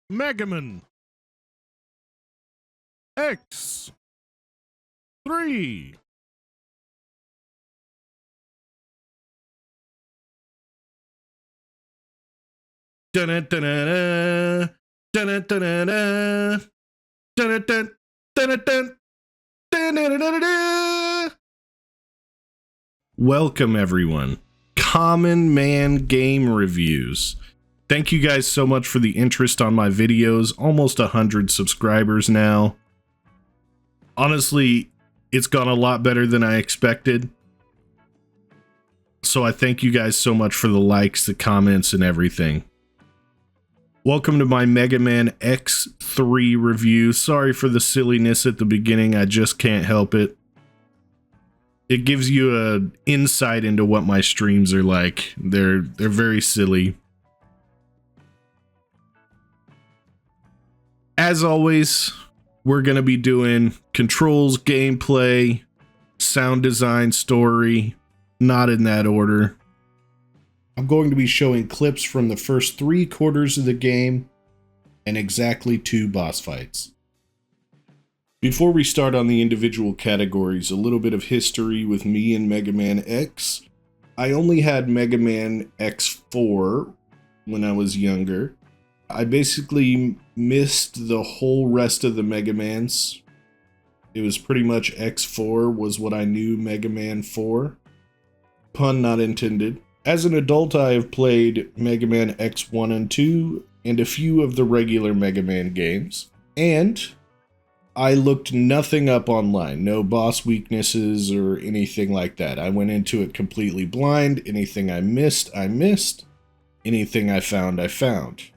Mega Man X3. Dun-dun-dun-dun-dun. Dun-dun-dun-dun-dun. Dun-dun-dun. Dun-dun-dun. Dun-dun-dun-dun-dun. Welcome, everyone. Common Man Game Reviews. Thank you guys so much for the interest on my videos. Almost 100 subscribers now. Honestly, it's gone a lot better than I expected. So I thank you guys so much for the likes, the comments, and everything. Welcome to my Mega Man X3 review. Sorry for the silliness at the beginning, I just can't help it. It gives you an insight into what my streams are like. They're very silly. As always, we're going to be doing controls, gameplay, sound design, story, not in that order. I'm going to be showing clips from the first 3 quarters of the game and exactly 2 boss fights. Before we start on the individual categories, a little bit of history with me and Mega Man X. I only had Mega Man X4 when I was younger. I basically missed the whole rest of the Mega Mans. It was pretty much X4 was what I knew Mega Man for. Pun not intended. As an adult, I have played Mega Man X1 and 2 and a few of the regular Mega Man games. And I looked nothing up online. No boss weaknesses or anything like that. I went into it completely blind. Anything I missed, I missed. Anything I found, I found.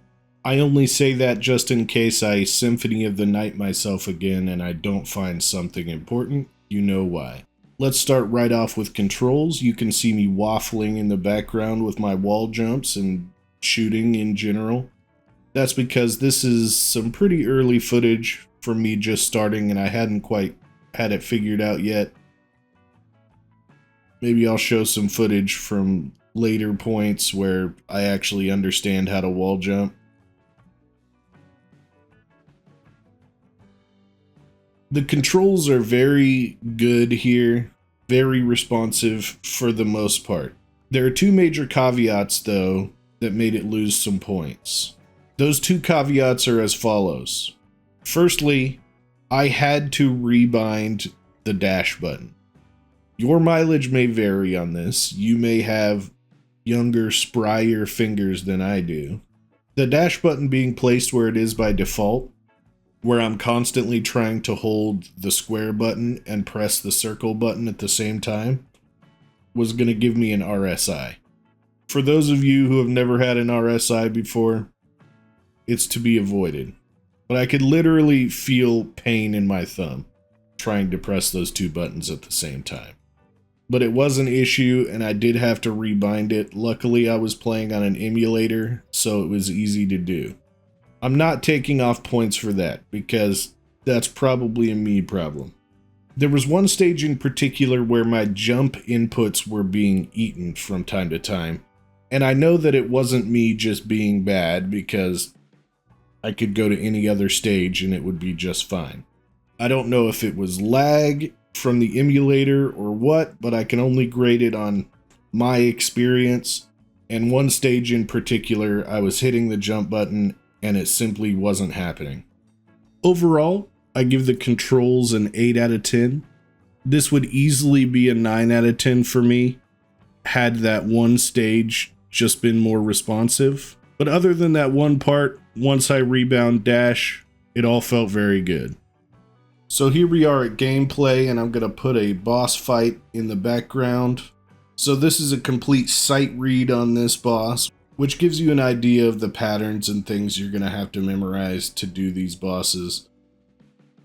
I only say that just in case I Symphony of the Night myself again and I don't find something important. You know why. Let's start right off with controls. You can see me waffling in the background with my wall jumps and shooting in general. That's because this is some pretty early footage for me just starting and I hadn't quite had it figured out yet. Maybe I'll show some footage from later points where I actually understand how to wall jump. The controls are very good here, very responsive for the most part. There are 2 major caveats though that made it lose some points. Those 2 caveats are as follows. Firstly, I had to rebind the dash button. Your mileage may vary on this. You may have younger, sprier fingers than I do. The dash button being placed where it is by default, where I'm constantly trying to hold the square button and press the circle button at the same time, was going to give me an RSI. For those of you who have never had an RSI before, it's to be avoided. But I could literally feel pain in my thumb trying to press those 2 buttons at the same time. But it was an issue and I did have to rebind it. Luckily I was playing on an emulator, so it was easy to do. I'm not taking off points for that, because that's probably a me problem. There was one stage in particular where my jump inputs were being eaten from time to time, and I know that it wasn't me just being bad, because I could go to any other stage and it would be just fine. I don't know if it was lag from the emulator or what, but I can only grade it on my experience, and one stage in particular, I was hitting the jump button and it simply wasn't happening. Overall, I give the controls an 8 out of 10. This would easily be a 9 out of 10 for me, had that one stage just been more responsive. But other than that one part, once I rebound dash, it all felt very good. So here we are at gameplay, and I'm going to put a boss fight in the background. So this is a complete sight read on this boss, which gives you an idea of the patterns and things you're going to have to memorize to do these bosses.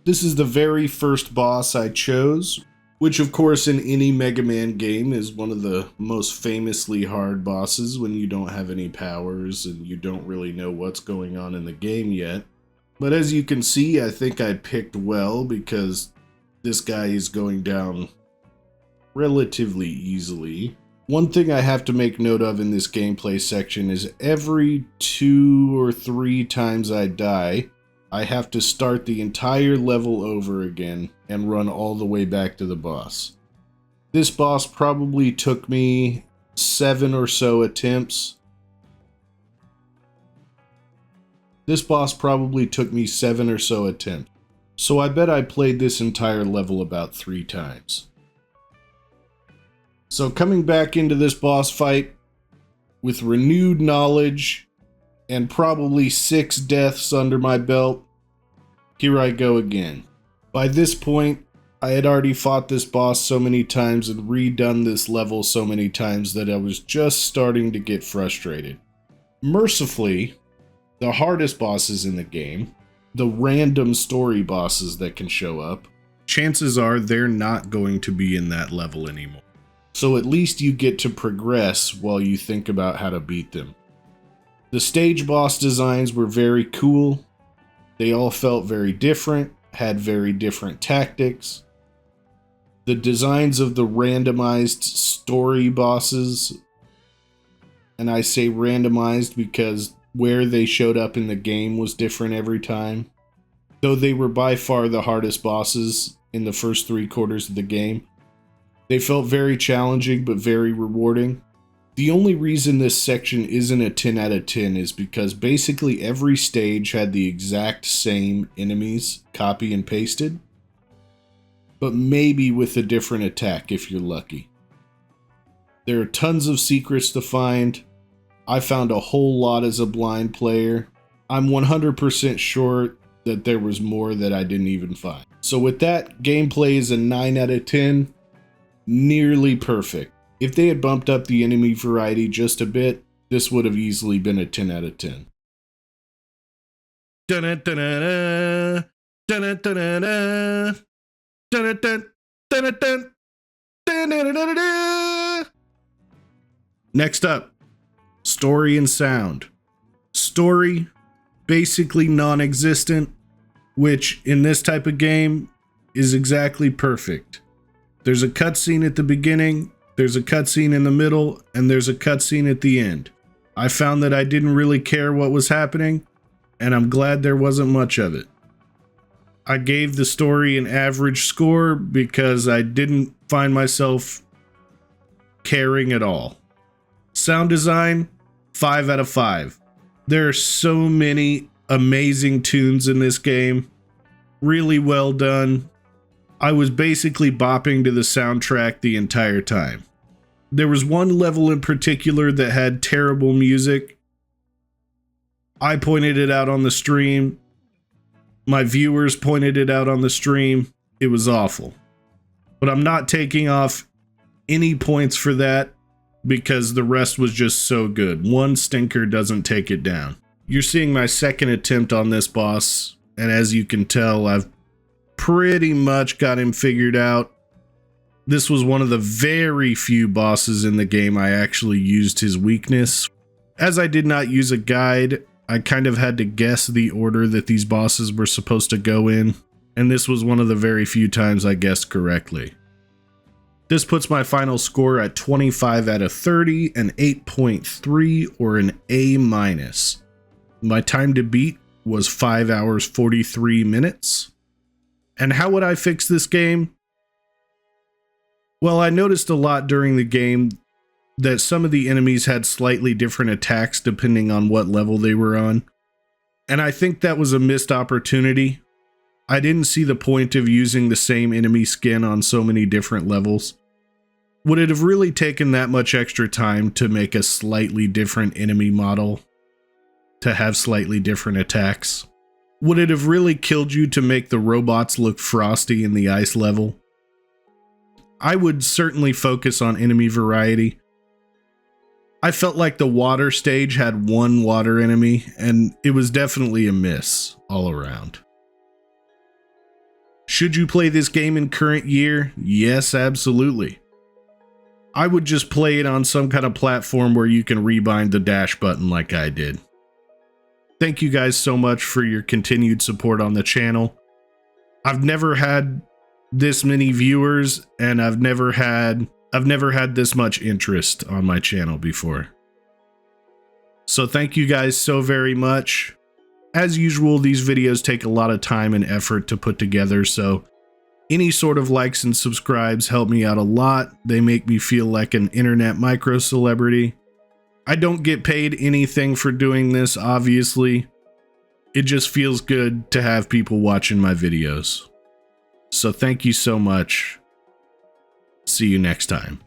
This is the very first boss I chose, which of course in any Mega Man game is one of the most famously hard bosses when you don't have any powers and you don't really know what's going on in the game yet. But as you can see, I think I picked well because this guy is going down relatively easily. One thing I have to make note of in this gameplay section is every 2 or 3 times I die, I have to start the entire level over again and run all the way back to the boss. This boss probably took me 7 or so attempts. So I bet I played this entire level about 3 times. So coming back into this boss fight with renewed knowledge and probably 6 deaths under my belt, here I go again. By this point, I had already fought this boss so many times and redone this level so many times that I was just starting to get frustrated. Mercifully, the hardest bosses in the game, the random story bosses that can show up, chances are they're not going to be in that level anymore. So at least you get to progress while you think about how to beat them. The stage boss designs were very cool. They all felt very different, had very different tactics. The designs of the randomized story bosses, and I say randomized because where they showed up in the game was different every time. Though they were by far the hardest bosses in the first 3 quarters of the game, they felt very challenging but very rewarding. The only reason this section isn't a 10 out of 10 is because basically every stage had the exact same enemies copy and pasted, but maybe with a different attack if you're lucky. There are tons of secrets to find. I found a whole lot as a blind player. I'm 100% sure that there was more that I didn't even find. So with that, gameplay is a 9 out of 10. Nearly perfect. If they had bumped up the enemy variety just a bit, this would have easily been a 10 out of 10. Next up, story and sound. Story, basically non-existent, which in this type of game is exactly perfect. There's a cutscene at the beginning, there's a cutscene in the middle, and there's a cutscene at the end. I found that I didn't really care what was happening, and I'm glad there wasn't much of it. I gave the story an average score because I didn't find myself caring at all. Sound design, 5 out of 5. There are so many amazing tunes in this game. Really well done. I was basically bopping to the soundtrack the entire time. There was one level in particular that had terrible music. I pointed it out on the stream. My viewers pointed it out on the stream. It was awful. But I'm not taking off any points for that because the rest was just so good. One stinker doesn't take it down. You're seeing my second attempt on this boss, and as you can tell, I've pretty much got him figured out. This was one of the very few bosses in the game I actually used his weakness. As I did not use a guide, I kind of had to guess the order that these bosses were supposed to go in, and this was one of the very few times I guessed correctly. This puts my final score at 25 out of 30, an 8.3 or an A-. My time to beat was 5 hours 43 minutes. And how would I fix this game? Well, I noticed a lot during the game that some of the enemies had slightly different attacks depending on what level they were on. And I think that was a missed opportunity. I didn't see the point of using the same enemy skin on so many different levels. Would it have really taken that much extra time to make a slightly different enemy model to have slightly different attacks? Would it have really killed you to make the robots look frosty in the ice level? I would certainly focus on enemy variety. I felt like the water stage had one water enemy, and it was definitely a miss all around. Should you play this game in current year? Yes, absolutely. I would just play it on some kind of platform where you can rebind the dash button like I did. Thank you guys so much for your continued support on the channel. I've never had this many viewers, and I've never had I've never had this much interest on my channel before. So thank you guys so very much. As usual, these videos take a lot of time and effort to put together, so any sort of likes and subscribes help me out a lot. They make me feel like an internet micro celebrity. I don't get paid anything for doing this, obviously. It just feels good to have people watching my videos. So thank you so much. See you next time.